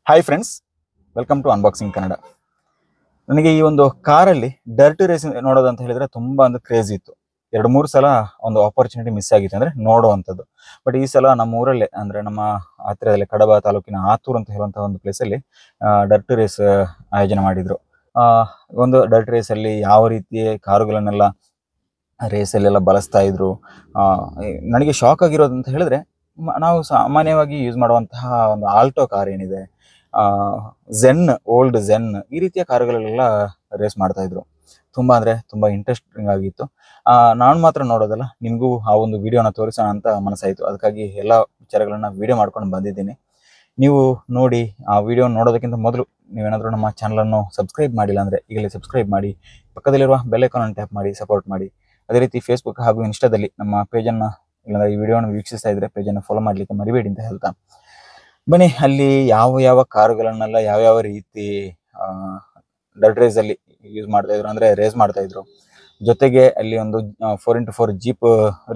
Hi friends, welcome to unboxing Kannada. ನನಗೆ ಈ ಒಂದು ಕಾರಲ್ಲಿ ಡರ್ಟಿ ರೇಸ್ ನೋಡೋದು ಅಂತ ಹೇಳಿದ್ರೆ ತುಂಬಾ ಒಂದು ಕ್ರೇಜ್ ಇತ್ತು. 2-3 ಸಲ ಒಂದು ಆಪರ್ಚುನಿಟಿ ಮಿಸ್ ಆಗಿತ್ತು ಅಂದ್ರೆ ನೋಡುವಂಥದ್ದು. ಬಟ್ ಈ ಸಲ ನಮ್ಮ ಊರಲ್ಲೇ ಅಂದ್ರೆ ನಮ್ಮ ಹತ್ತಿರದಲ್ಲಿ ಕಡಬ ತಾಲೂಕಿನ ಆತೂರು ಅಂತ ಹೇಳುವಂತಹ ಒಂದು ಪ್ಲೇಸಲ್ಲಿ ಡರ್ಟಿ ರೇಸ್ ಆಯೋಜನೆ ಮಾಡಿದ್ರು. ಒಂದು ಡರ್ಟಿ ರೇಸ್ ಅಲ್ಲಿ ಯಾವ ರೀತಿ ಕಾರುಗಳನ್ನೆಲ್ಲ ರೇಸಲ್ಲೆಲ್ಲ ಬಳಸ್ತಾ ಇದ್ರು. ನನಗೆ ಶಾಕ್ ಆಗಿರೋದು ಅಂತ ಹೇಳಿದ್ರೆ, ನಾವು ಸಾಮಾನ್ಯವಾಗಿ ಯೂಸ್ ಮಾಡುವಂತಹ ಒಂದು ಆಲ್ಟೋ ಕಾರ್ ಏನಿದೆ, ಝೆನ್, ಓಲ್ಡ್ ಝೆನ್, ಈ ರೀತಿಯ ಕಾರುಗಳೆಲ್ಲ ರೇಸ್ ಮಾಡ್ತಾ ಇದ್ರು. ತುಂಬಾ ಅಂದ್ರೆ ತುಂಬಾ ಇಂಟ್ರೆಸ್ಟಿಂಗ್ ಆಗಿತ್ತು. ನಾನು ಮಾತ್ರ ನೋಡೋದಲ್ಲ, ನಿಮಗೂ ಆ ಒಂದು ವಿಡಿಯೋನ ತೋರಿಸೋಣ ಅಂತ ಮನಸ್ಸಾಯಿತು. ಅದಕ್ಕಾಗಿ ಎಲ್ಲ ವಿಚಾರಗಳನ್ನ ವಿಡಿಯೋ ಮಾಡ್ಕೊಂಡು ಬಂದಿದ್ದೀನಿ. ನೀವು ನೋಡಿ, ಆ ವಿಡಿಯೋ ನೋಡೋದಕ್ಕಿಂತ ಮೊದಲು ನೀವೇನಾದರೂ ನಮ್ಮ ಚಾನಲನ್ನು ಸಬ್ಸ್ಕ್ರೈಬ್ ಮಾಡಿಲ್ಲ ಅಂದರೆ ಈಗಲೇ ಸಬ್ಸ್ಕ್ರೈಬ್ ಮಾಡಿ, ಪಕ್ಕದಲ್ಲಿರುವ ಬೆಲ್ ಐಕಾನ್ ಟ್ಯಾಪ್ ಮಾಡಿ ಸಪೋರ್ಟ್ ಮಾಡಿ. ಅದೇ ರೀತಿ ಫೇಸ್ಬುಕ್ ಹಾಗೂ ಇನ್ಸ್ಟಾದಲ್ಲಿ ನಮ್ಮ ಪೇಜನ್ನು, ಇಲ್ಲಾಂದರೆ ಈ ವಿಡಿಯೋನ ವೀಕ್ಷಿಸ್ತಾ ಇದ್ರೆ ಪೇಜನ್ನು ಫಾಲೋ ಮಾಡಲಿಕ್ಕೆ ಮರಿಬೇಡಿ ಅಂತ ಹೇಳ್ತಾ ಬನ್ನಿ. ಅಲ್ಲಿ ಯಾವ ಕಾರುಗಳನ್ನೆಲ್ಲ ಯಾವ ರೀತಿ ಡರ್ಟ್ ರೇಸಲ್ಲಿ ಯೂಸ್ ಮಾಡ್ತಾ ಇದ್ರು ಅಂದರೆ ರೇಸ್ ಮಾಡ್ತಾ ಇದ್ರು. ಜೊತೆಗೆ ಅಲ್ಲಿ ಒಂದು 4x4 ಜೀಪ್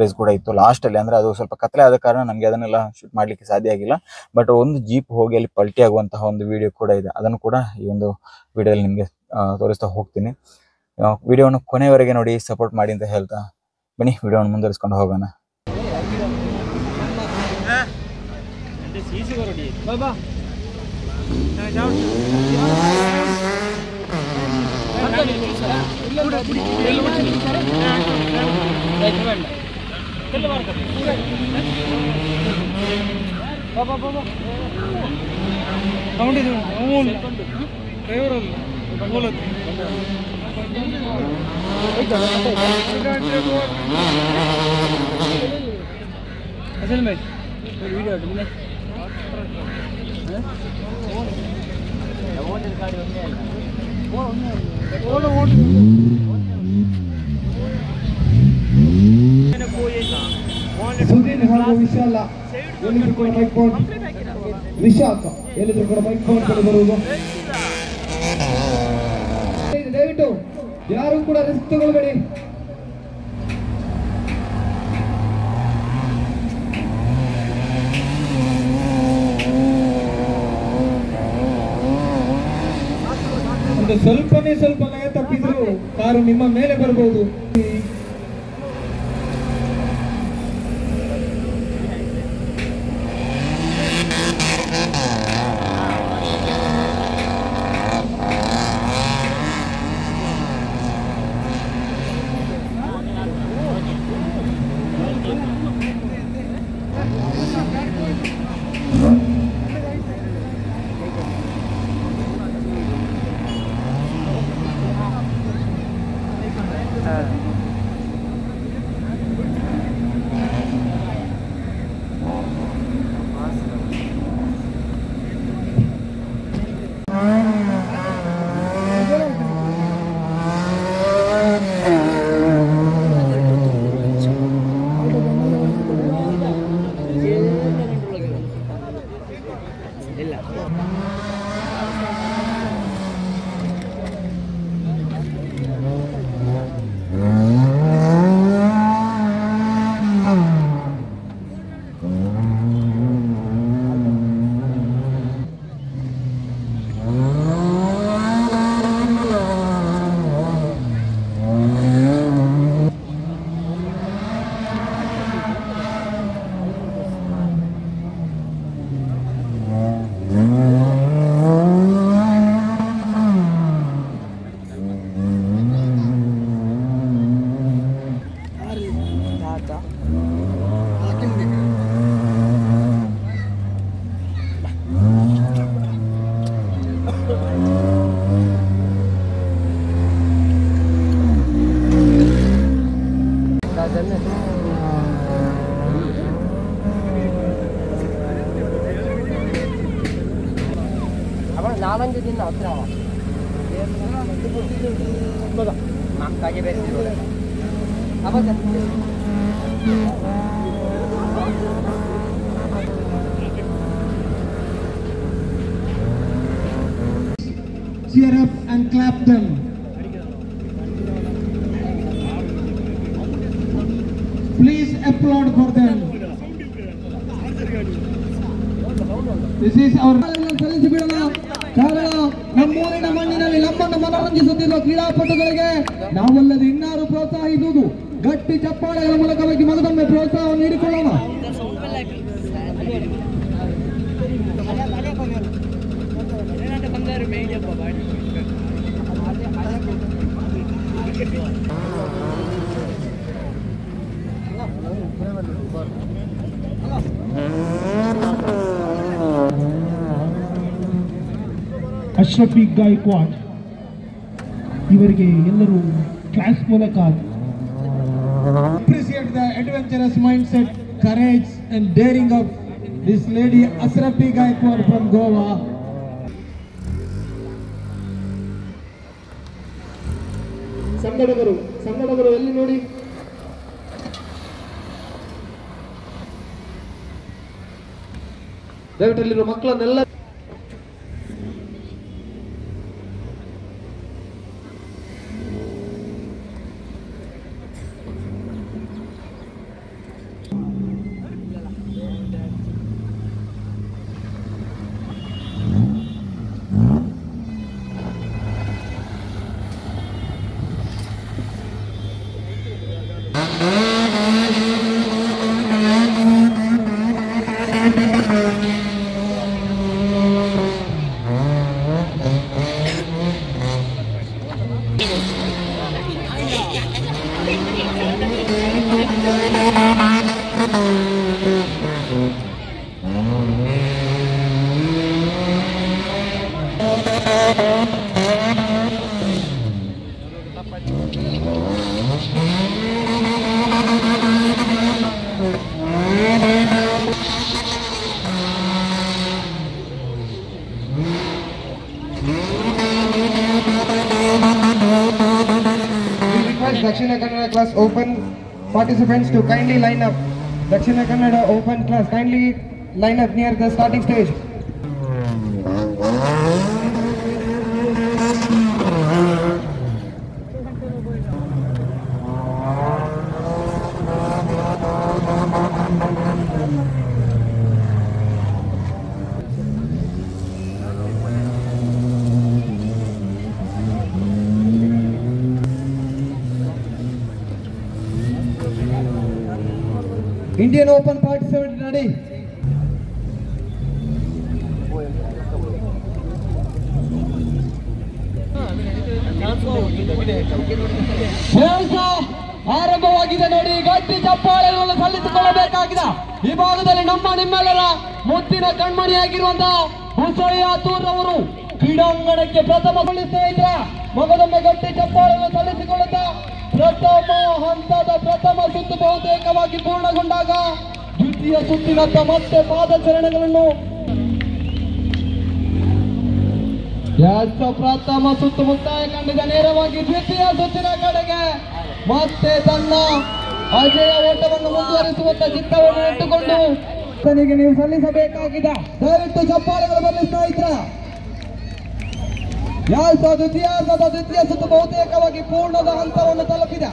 ರೇಸ್ ಕೂಡ ಇತ್ತು ಲಾಸ್ಟಲ್ಲಿ. ಅಂದರೆ ಅದು ಸ್ವಲ್ಪ ಕತ್ಲೆ ಆದ ಕಾರಣ ನಮಗೆ ಅದನ್ನೆಲ್ಲ ಶೂಟ್ ಮಾಡಲಿಕ್ಕೆ ಸಾಧ್ಯ ಆಗಿಲ್ಲ. ಬಟ್ ಒಂದು ಜೀಪ್ ಹೋಗಿ ಅಲ್ಲಿ ಪಲ್ಟಿ ಆಗುವಂತಹ ಒಂದು ವಿಡಿಯೋ ಕೂಡ ಇದೆ. ಅದನ್ನು ಕೂಡ ಈ ಒಂದು ವಿಡಿಯೋದಲ್ಲಿ ನಿಮಗೆ ತೋರಿಸ್ತಾ ಹೋಗ್ತೀನಿ. ವಿಡಿಯೋವನ್ನು ಕೊನೆಯವರೆಗೆ ನೋಡಿ, ಸಪೋರ್ಟ್ ಮಾಡಿ ಅಂತ ಹೇಳ್ತಾ ಬನ್ನಿ ವಿಡಿಯೋವನ್ನು ಮುಂದುವರಿಸ್ಕೊಂಡು ಹೋಗೋಣ. ವಿಶಾಲ ಎಲ್ಲಿದ್ರು ಕೂಡ ಬೈಕ್ ಫೋನ್, ವಿಶಾಖ ಎಲ್ಲಿದ್ರು ಕೂಡ ಬೈಕ್ ಫೋನ್ ಬರುವುದು. ದಯವಿಟ್ಟು ಯಾರು ಕೂಡ ರಿಸ್ಕ್ ತಗೊಳ್ಬೇಡಿ. ಸ್ವಲ್ಪ ಲಯ ತಪ್ಪಿದ್ರು ಕಾರು ನಿಮ್ಮ ಮೇಲೆ ಬರಬಹುದು. ನಾಲಂಜು ದಿನ ಹತ್ರ ನಾಲ್ಕಾಗೆ ಬೇರೆ ಅವಾಗ cheer up and clap them. Please applaud for them. This is our ಸಲ್ಲಿಸಿಬಿಡೋಣ. ಕಾರಣ ನಮ್ಮೂರಿನ ಮಣ್ಣಿನಲ್ಲಿ ನಮ್ಮನ್ನು ಮನರಂಜಿಸುತ್ತಿರುವ ಕ್ರೀಡಾಪಟುಗಳಿಗೆ ನಾವಲ್ಲದೆ ಇನ್ನಾರು ಪ್ರೋತ್ಸಾಹಿಸುವುದು. ಗಟ್ಟಿ ಚಪ್ಪಾಳೆಗಳ ಮೂಲಕವಾಗಿ ಮಗದೊಮ್ಮೆ ಪ್ರೋತ್ಸಾಹ ನೀಡಿಕೊಳ್ಳೋಣ. ಅಶ್ರಫಿ ಗಾಯಕ್ವಾಡ್ ಇವರಿಗೆ ಎಲ್ಲರೂ ಕ್ಲಾಸ್ ಮೂಲಕ appreciate the adventurous mindset, courage and daring of this lady Ashrafi Gaikwad from Goa. ಸಂಗಡಗರು ಎಲ್ಲಿ ನೋಡಿ. ದಯವಿಟ್ಟು ಅಲ್ಲಿರೋ ಮಕ್ಕಳನ್ನೆಲ್ಲ Dakshina Kannada class open participants to kindly line up. Dakshina Kannada open class, kindly line up near the starting stage. Indian Open participant ready. ಆರಂಭವಾಗಿದೆ ನೋಡಿ. ಗಟ್ಟಿ ಚಪ್ಪಾಳೆಗಳನ್ನು ಸಲ್ಲಿಸಿಕೊಳ್ಳಬೇಕಾಗಿದೆ. ಈ ಭಾಗದಲ್ಲಿ ನಿಮ್ಮೆಲ್ಲರ ಮುತ್ತಿನ ಕಣ್ಮಣಿಯಾಗಿರುವಂತಹ ಹುಸಯ್ಯ ತೂರ್ ಅವರು ಕ್ರೀಡಾಂಗಣಕ್ಕೆ ಪ್ರಥಮಗೊಳಿಸ್ತಾ ಇದ್ರ ಮಗದೊಮ್ಮೆ ಗಟ್ಟಿ ಚಪ್ಪಾಳೆಯನ್ನು ಸಲ್ಲಿಸಿಕೊಳ್ಳುತ್ತಾ ಪ್ರಥಮ ಹಂತದ ಪ್ರಥಮ ಸುತ್ತು ಬಹುತೇಕವಾಗಿ ಪೂರ್ಣಗೊಂಡಾಗ ದ್ವಿತೀಯ ಸುತ್ತಿನತ್ತ ಮತ್ತೆ ಪಾದಚರಣೆಗಳನ್ನು ಪ್ರಥಮ ಸುತ್ತು ಮುಕ್ತಾಯ ಕಂಡಿದೆ. ನೇರವಾಗಿ ದ್ವಿತೀಯ ಸುತ್ತಿನ ಕಡೆಗೆ ಮತ್ತೆ ತನ್ನ ಅಜಯ ಓಟವನ್ನು ಮುಂದುವರಿಸುವಂತ ಚಿತ್ತವನ್ನು ಇಟ್ಟುಕೊಂಡು ತನಿಗೆ ನೀವು ಸಲ್ಲಿಸಬೇಕಾಗಿದೆ. ದಯವಿಟ್ಟು ಚಪ್ಪಾಳೆಗಳು ಬರಲಿಸ್ತಾ ಇದ್ರ ದ್ವಿತೀಯ ಸುತ್ತು ಬಹುತೇಕವಾಗಿ ಪೂರ್ಣದ ಹಂತವನ್ನು ತಲುಪಿದೆ.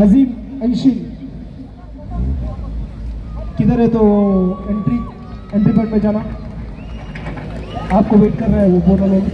अजीम अंशिल किधर है? तो एंट्री पॉइंट में जाना, आपको वेट कर रहे हैं वो बोला लोग.